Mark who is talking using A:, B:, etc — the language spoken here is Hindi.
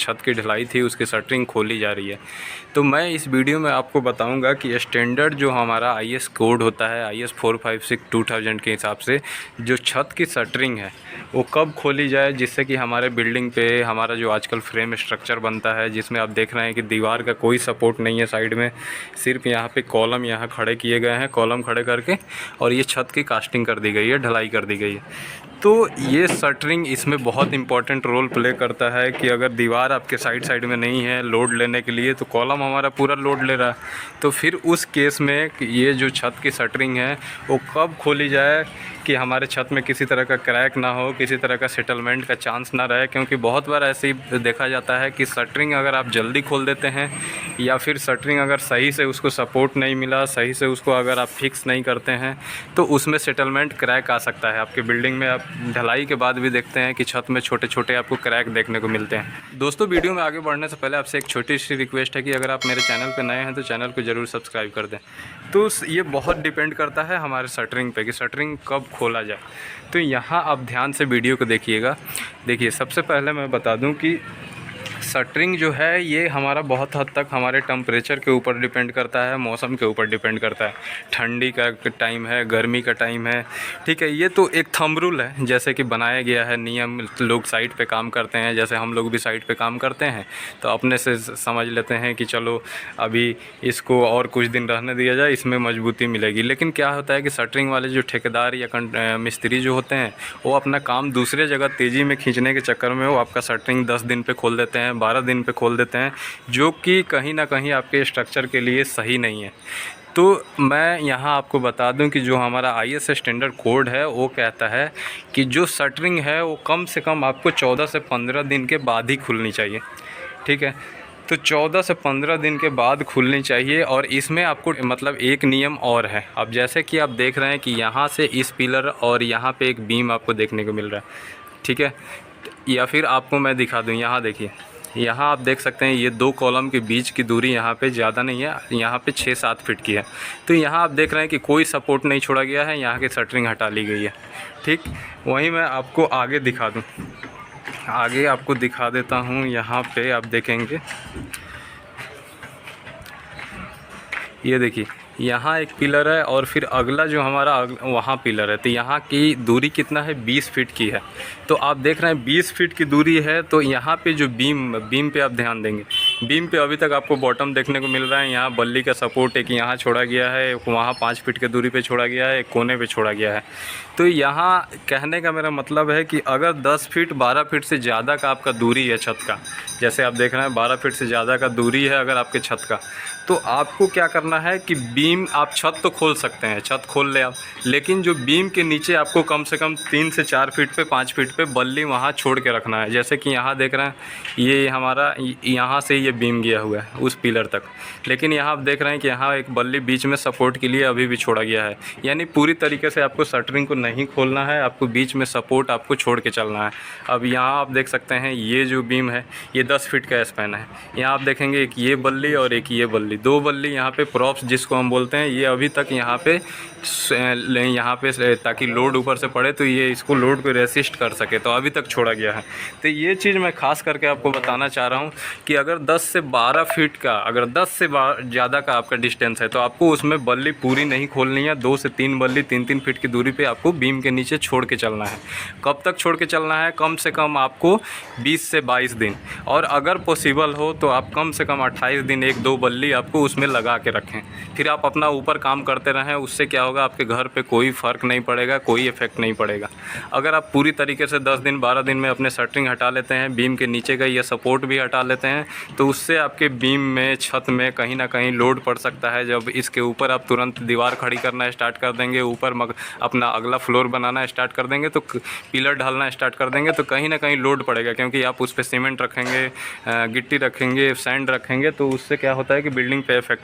A: छत की ढलाई थी उसकी शटरिंग खोली जा रही है। तो मैं इस वीडियो में आपको बताऊंगा कि स्टैंडर्ड जो हमारा IS कोड होता है IS 456-2000 के हिसाब से जो छत की शटरिंग है वो कब खोली जाए, जिससे कि हमारे बिल्डिंग पे हमारा जो आजकल फ्रेम स्ट्रक्चर बनता है जिसमें आप देख रहे हैं कि दीवार का कोई सपोर्ट नहीं है साइड में, सिर्फ यहाँ पे कॉलम यहाँ खड़े किए गए हैं, कॉलम खड़े करके, और ये छत की कास्टिंग कर दी गई है, ढलाई कर दी गई है। तो ये शटरिंग इसमें बहुत इंपॉर्टेंट रोल प्ले करता है कि अगर दीवार आपके साइड में नहीं है लोड लेने के लिए, तो कॉलम हमारा पूरा लोड ले रहा है, तो फिर उस केस में ये जो छत की शटरिंग है वो कब खोली जाए कि हमारे छत में किसी तरह का क्रैक ना हो, किसी तरह का सेटलमेंट का चांस ना रहे। क्योंकि बहुत बार ऐसे ही देखा जाता है कि शटरिंग अगर आप जल्दी खोल देते हैं या फिर शटरिंग अगर सही से उसको सपोर्ट नहीं मिला, सही से उसको अगर आप फिक्स नहीं करते हैं, तो उसमें सेटलमेंट क्रैक आ सकता है। आपके बिल्डिंग में आप ढलाई के बाद भी देखते हैं कि छत में छोटे छोटे आपको क्रैक देखने को मिलते हैं। दोस्तों, वीडियो में आगे बढ़ने से पहले आपसे एक छोटी सी रिक्वेस्ट है कि अगर आप मेरे चैनल पर नए हैं तो चैनल को ज़रूर सब्सक्राइब कर दें। तो ये बहुत डिपेंड करता है हमारे शटरिंग पे कि शटरिंग कब खोला जाए। तो यहाँ आप ध्यान से वीडियो को देखिएगा। देखिए, सबसे पहले मैं बता दूं कि शटरिंग जो है ये हमारा बहुत हद तक हमारे टेम्परेचर के ऊपर डिपेंड करता है, मौसम के ऊपर डिपेंड करता है। ठंडी का टाइम है, गर्मी का टाइम है, ठीक है। ये तो एक थंब रूल है, जैसे कि बनाया गया है नियम। लोग साइट पे काम करते हैं, जैसे हम लोग भी साइट पे काम करते हैं, तो अपने से समझ लेते हैं कि चलो अभी इसको और कुछ दिन रहने दिया जाए, इसमें मजबूती मिलेगी। लेकिन क्या होता है कि शटरिंग वाले जो ठेकेदार या मिस्त्री जो होते हैं वो अपना काम दूसरे जगह तेज़ी में खींचने के चक्कर में वो आपका शटरिंग 10 दिन पे खोल देते हैं, 12 दिन पे खोल देते हैं, जो कि कहीं ना कहीं आपके स्ट्रक्चर के लिए सही नहीं है। तो मैं यहाँ आपको बता दूं कि जो हमारा IS स्टैंडर्ड कोड है वो कहता है कि जो शटरिंग है वो कम से कम आपको 14 से 15 दिन के बाद ही खुलनी चाहिए, ठीक है। तो 14 से 15 दिन के बाद खुलनी चाहिए। और इसमें आपको मतलब एक नियम और है। अब जैसे कि आप देख रहे हैं कि यहाँ से इस पिलर और यहाँ पे एक बीम आपको देखने को मिल रहा है, ठीक है। या फिर आपको मैं दिखा दूँ, यहाँ देखिए, यहाँ आप देख सकते हैं ये दो कॉलम के बीच की दूरी यहाँ पे ज़्यादा नहीं है, यहाँ पे 6-7 फीट की है। तो यहाँ आप देख रहे हैं कि कोई सपोर्ट नहीं छोड़ा गया है, यहाँ की शटरिंग हटा ली गई है, ठीक। वहीं मैं आपको आगे दिखा दूँ, आगे आपको दिखा देता हूँ। यहाँ पे आप देखेंगे, ये देखिए, यहाँ एक पिलर है और फिर अगला जो हमारा वहाँ पिलर है। तो यहाँ की दूरी कितना है, 20 फीट की है। तो आप देख रहे हैं 20 फीट की दूरी है। तो यहाँ पे जो बीम पे आप ध्यान देंगे, बीम पे अभी तक आपको बॉटम देखने को मिल रहा है। यहाँ बल्ली का सपोर्ट एक यहाँ छोड़ा गया है, एक वहाँ 5 फीट की दूरी पे छोड़ा गया है, एक कोने पे छोड़ा गया है। तो यहाँ कहने का मेरा मतलब है कि अगर 10 फीट 12 फीट से ज़्यादा का आपका दूरी है छत का, जैसे आप देख रहे हैं 12 फीट से ज़्यादा का दूरी है अगर आपके छत का, तो आपको क्या करना है कि बीम, आप छत तो खोल सकते हैं, छत खोल ले आप, लेकिन जो बीम के नीचे आपको कम से कम 3 से 4 फीट पे 5 फीट पे बल्ली वहाँ छोड़ के रखना है। जैसे कि यहाँ देख रहे हैं ये हमारा यहाँ से ये बीम गया हुआ है उस पिलर तक, लेकिन यहाँ आप देख रहे हैं कि यहाँ एक बल्ली बीच में सपोर्ट के लिए अभी भी छोड़ा गया है। यानी पूरी तरीके से आपको शटरिंग को नहीं खोलना है, आपको बीच में सपोर्ट आपको छोड़ के चलना है। अब यहाँ आप देख सकते हैं ये जो बीम है ये 10 फीट का स्पैन है। यहाँ आप देखेंगे एक ये बल्ली और एक ये बल्ली, दो बल्ली यहाँ पे प्रॉप्स जिसको हम बोलते हैं, ये अभी तक यहाँ पे ताकि लोड ऊपर से पड़े तो ये इसको लोड को रेसिस्ट कर सके, तो अभी तक छोड़ा गया है। तो ये चीज़ मैं खास करके आपको बताना चाह रहा हूँ कि अगर 10 से 12 फीट का, अगर 10 से ज़्यादा का आपका डिस्टेंस है तो आपको उसमें बल्ली पूरी नहीं खोलनी है। 2 से 3 बल्ली 3-3 फीट की दूरी पे आपको बीम के नीचे छोड़ के चलना है। कब तक छोड़ के चलना है, कम से कम आपको 20 से 22 दिन, और अगर पॉसिबल हो तो आप कम से कम 28 दिन 1-2 बल्ली आपको उसमें लगा के रखें। फिर आप अपना ऊपर काम करते रहें, उससे क्या होगा, आपके घर पे कोई फ़र्क नहीं पड़ेगा, कोई इफ़ेक्ट नहीं पड़ेगा। अगर आप पूरी तरीके से 10 दिन 12 दिन में अपने शटरिंग हटा लेते हैं, बीम के नीचे का ये सपोर्ट भी हटा लेते हैं, तो उससे आपके बीम में, छत में कहीं ना कहीं लोड पड़ सकता है। जब इसके ऊपर आप तुरंत दीवार खड़ी करना स्टार्ट कर देंगे, ऊपर अपना अगला फ्लोर बनाना स्टार्ट कर देंगे, तो पिलर ढालना स्टार्ट कर देंगे, तो कहीं ना कहीं लोड पड़ेगा। क्योंकि आप उस पर सीमेंट रखेंगे, गिट्टी रखेंगे, सैंड रखेंगे, तो उससे क्या होता है कि बिल्डिंग पे इफेक्ट